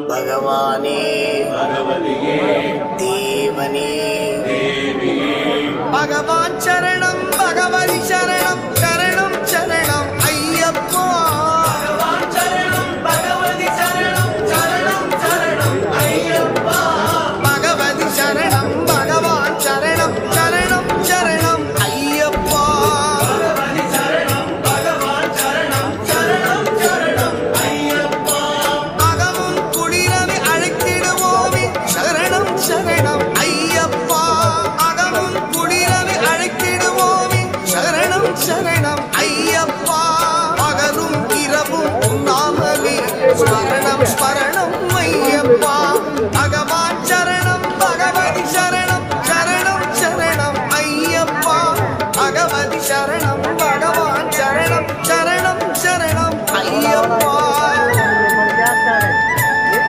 भगवाने देवने भगवान शरणं भगवति शरणं शरणं शरणं अय्यप्पा भगवान शरणं भगवति शरणं शरणं शरणं अय्यप्पा भगवति शरणं भगवान शरणं शरणं शरणं अय्यप्पा भगवति शरणं भगवान शरणं शरणं शरणं अय्यप्पा अगमुं कुडिरवि अழைத்திடுவோமே शरणं शरणं अय्यप्पा अगमुं कुडिरवि अழைத்திடுவோமே शरणं शरणं अय्यप्पा पगलुம் இரவும் உண்ணாமலே ஸ்மரணம் ஸ்மரணம் अय्यप्पा